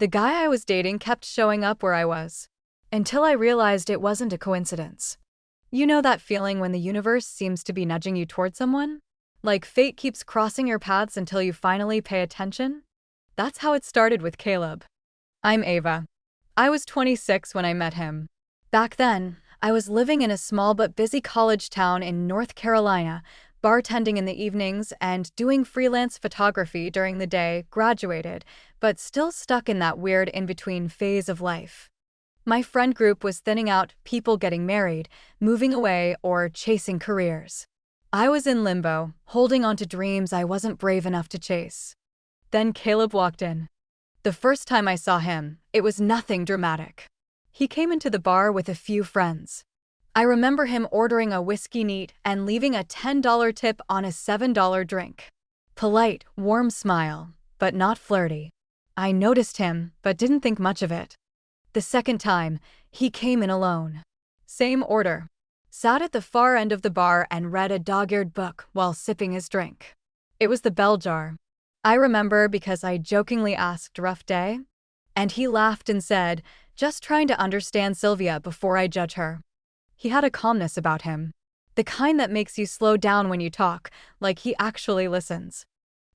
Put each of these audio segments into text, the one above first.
The guy I was dating kept showing up where I was, until I realized it wasn't a coincidence. You know that feeling when the universe seems to be nudging you toward someone? Like fate keeps crossing your paths until you finally pay attention? That's how it started with Caleb. I'm Ava. I was 26 when I met him. Back then, I was living in a small but busy college town in North Carolina, bartending in the evenings and doing freelance photography during the day, graduated, but still stuck in that weird in-between phase of life. My friend group was thinning out, people getting married, moving away, or chasing careers. I was in limbo, holding on to dreams I wasn't brave enough to chase. Then Caleb walked in. The first time I saw him, it was nothing dramatic. He came into the bar with a few friends. I remember him ordering a whiskey neat and leaving a $10 tip on a $7 drink. Polite, warm smile, but not flirty. I noticed him, but didn't think much of it. The second time, he came in alone. Same order. Sat at the far end of the bar and read a dog-eared book while sipping his drink. It was the bell jar. I remember because I jokingly asked, "Rough day?" And he laughed and said, "Just trying to understand Sylvia before I judge her." He had a calmness about him. The kind that makes you slow down when you talk, like he actually listens.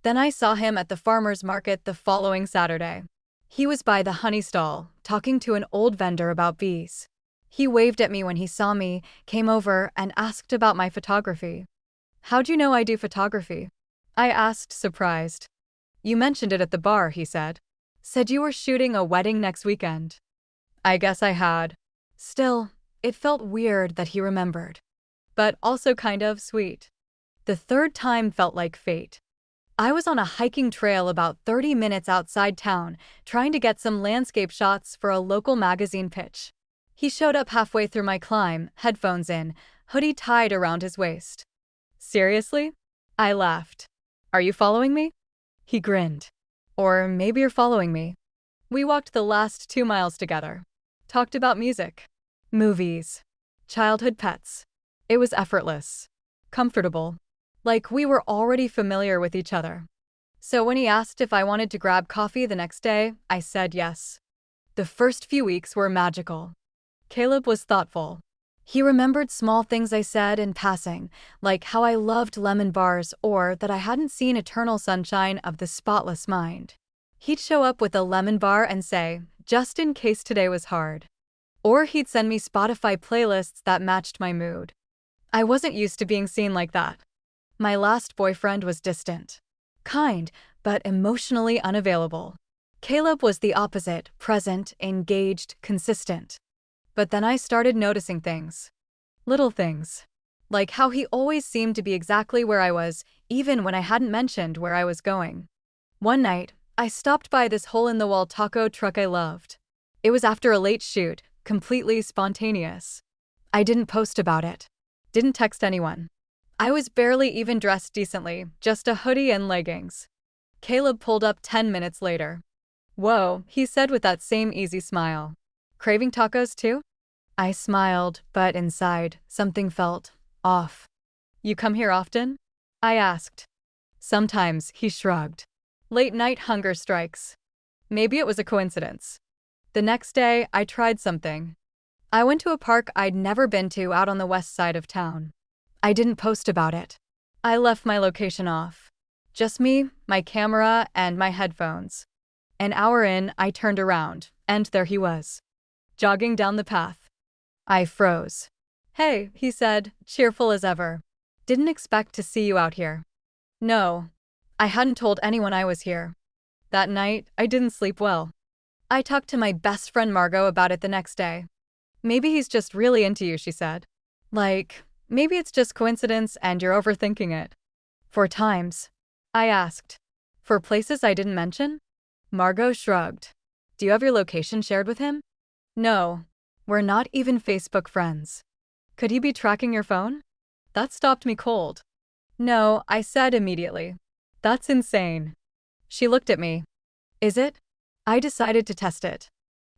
Then I saw him at the farmer's market the following Saturday. He was by the honey stall, talking to an old vendor about bees. He waved at me when he saw me, came over, and asked about my photography. "How'd you know I do photography?" I asked, surprised. "You mentioned it at the bar," he said. "Said you were shooting a wedding next weekend." I guess I had. Still, it felt weird that he remembered. But also kind of sweet. The third time felt like fate. I was on a hiking trail about 30 minutes outside town, trying to get some landscape shots for a local magazine pitch. He showed up halfway through my climb, headphones in, hoodie tied around his waist. "Seriously?" I laughed. "Are you following me?" He grinned. "Or maybe you're following me." We walked the last 2 miles together. Talked about music, movies, childhood pets. It was effortless, comfortable, like we were already familiar with each other. So when he asked if I wanted to grab coffee the next day, I said yes. The first few weeks were magical. Caleb was thoughtful. He remembered small things I said in passing, like how I loved lemon bars or that I hadn't seen Eternal Sunshine of the Spotless Mind. He'd show up with a lemon bar and say, "Just in case today was hard." Or he'd send me Spotify playlists that matched my mood. I wasn't used to being seen like that. My last boyfriend was distant, kind, but emotionally unavailable. Caleb was the opposite, present, engaged, consistent. But then I started noticing things. Little things. Like how he always seemed to be exactly where I was, even when I hadn't mentioned where I was going. One night, I stopped by this hole-in-the-wall taco truck I loved. It was after a late shoot, completely spontaneous. I didn't post about it. Didn't text anyone. I was barely even dressed decently, just a hoodie and leggings. Caleb pulled up 10 minutes later. "Whoa," he said with that same easy smile. "Craving tacos too?" I smiled, but inside, something felt off. "You come here often?" I asked. "Sometimes," he shrugged. "Late-night hunger strikes." Maybe it was a coincidence. The next day, I tried something. I went to a park I'd never been to out on the west side of town. I didn't post about it. I left my location off. Just me, my camera, and my headphones. An hour in, I turned around, and there he was, jogging down the path. I froze. "Hey," he said, cheerful as ever. "Didn't expect to see you out here." No, I hadn't told anyone I was here. That night, I didn't sleep well. I talked to my best friend Margot about it the next day. "Maybe he's just really into you," she said. Like, maybe it's just coincidence and you're overthinking it. "For times?" I asked. "For places I didn't mention?" Margot shrugged. "Do you have your location shared with him?" "No. We're not even Facebook friends." "Could he be tracking your phone?" That stopped me cold. "No," I said immediately. "That's insane." She looked at me. "Is it?" I decided to test it.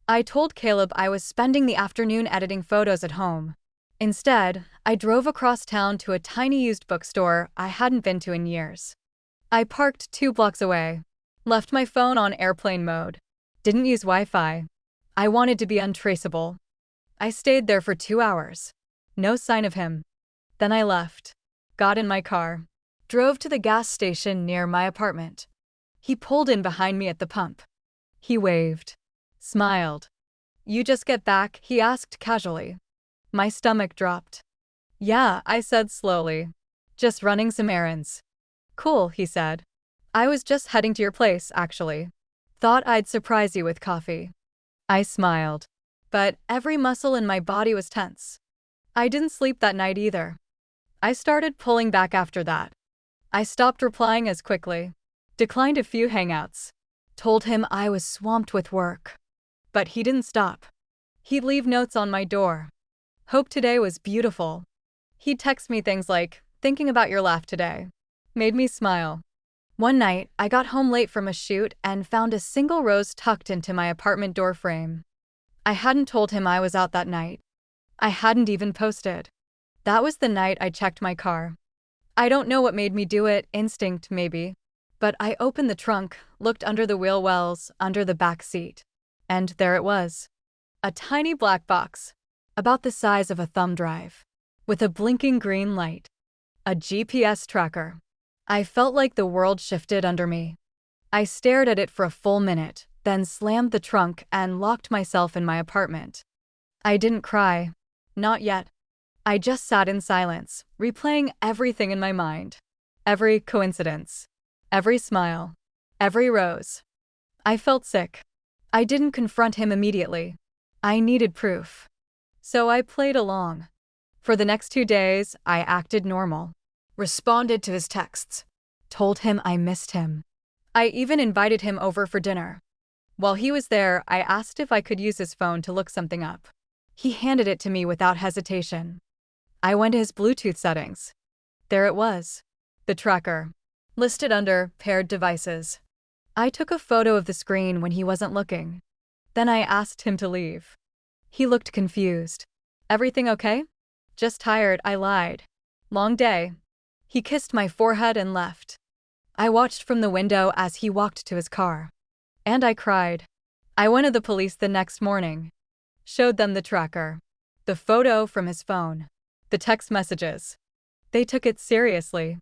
I told Caleb I was spending the afternoon editing photos at home. Instead, I drove across town to a tiny used bookstore I hadn't been to in years. I parked 2 blocks away, left my phone on airplane mode, Didn't use Wi-Fi. I wanted to be untraceable. I stayed there for 2 hours. No sign of him. Then I left. Got in my car. Drove to the gas station near my apartment. He pulled in behind me at the pump. He waved. Smiled. "You just get back?" he asked casually. My stomach dropped. "Yeah," I said slowly. "Just running some errands." "Cool," he said. "I was just heading to your place, actually. Thought I'd surprise you with coffee." I smiled. But every muscle in my body was tense. I didn't sleep that night either. I started pulling back after that. I stopped replying as quickly. Declined a few hangouts. Told him I was swamped with work. But he didn't stop. He'd leave notes on my door. "Hope today was beautiful." He'd text me things like, "Thinking about your laugh today." Made me smile. One night, I got home late from a shoot and found a single rose tucked into my apartment door frame. I hadn't told him I was out that night. I hadn't even posted. That was the night I checked my car. I don't know what made me do it, instinct maybe. But I opened the trunk, looked under the wheel wells, under the back seat. And there it was. A tiny black box, about the size of a thumb drive, with a blinking green light. A GPS tracker. I felt like the world shifted under me. I stared at it for a full minute, then slammed the trunk and locked myself in my apartment. I didn't cry. Not yet. I just sat in silence, replaying everything in my mind. Every coincidence. Every smile. Every rose. I felt sick. I didn't confront him immediately. I needed proof. So I played along. For the next 2 days, I acted normal. Responded to his texts. Told him I missed him. I even invited him over for dinner. While he was there, I asked if I could use his phone to look something up. He handed it to me without hesitation. I went to his Bluetooth settings. There it was. The tracker. Listed under paired devices. I took a photo of the screen when he wasn't looking. Then I asked him to leave. He looked confused. "Everything okay?" "Just tired," I lied. "Long day." He kissed my forehead and left. I watched from the window as he walked to his car. And I cried. I went to the police the next morning. Showed them the tracker. The photo from his phone. The text messages. They took it seriously.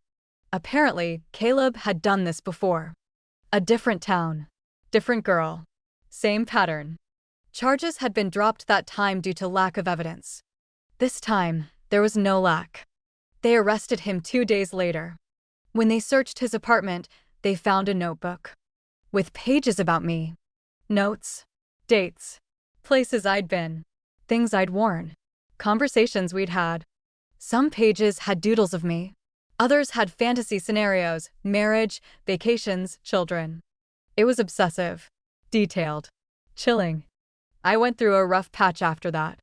Apparently, Caleb had done this before. A different town. Different girl. Same pattern. Charges had been dropped that time due to lack of evidence. This time, there was no lack. They arrested him 2 days later. When they searched his apartment, they found a notebook. With pages about me. Notes. Dates. Places I'd been. Things I'd worn. Conversations we'd had. Some pages had doodles of me. Others had fantasy scenarios, marriage, vacations, children. It was obsessive. Detailed. Chilling. I went through a rough patch after that.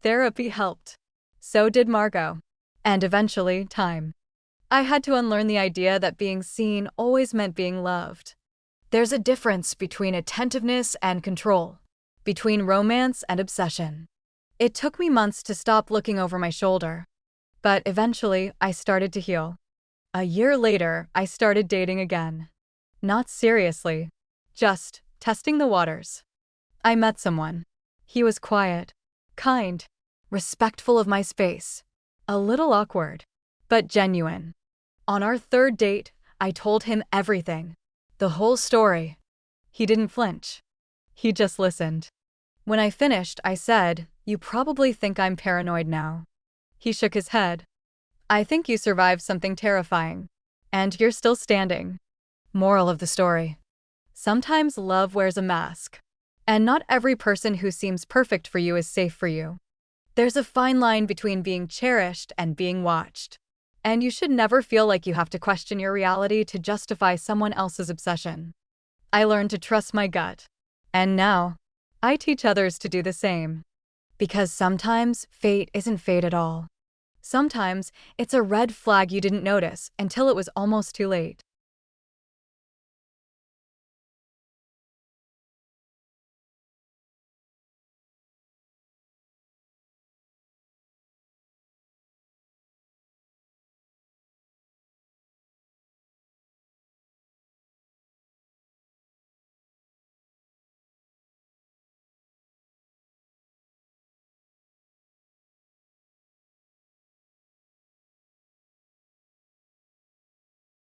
Therapy helped. So did Margot. And eventually, time. I had to unlearn the idea that being seen always meant being loved. There's a difference between attentiveness and control. Between romance and obsession. It took me months to stop looking over my shoulder. But eventually, I started to heal. A year later, I started dating again. Not seriously. Just testing the waters. I met someone. He was quiet, kind, respectful of my space. A little awkward, but genuine. On our 3rd date, I told him everything. The whole story. He didn't flinch. He just listened. When I finished, I said, "You probably think I'm paranoid now." He shook his head. "I think you survived something terrifying. And you're still standing." Moral of the story. Sometimes love wears a mask. And not every person who seems perfect for you is safe for you. There's a fine line between being cherished and being watched. And you should never feel like you have to question your reality to justify someone else's obsession. I learned to trust my gut. And now, I teach others to do the same. Because sometimes fate isn't fate at all. Sometimes it's a red flag you didn't notice until it was almost too late.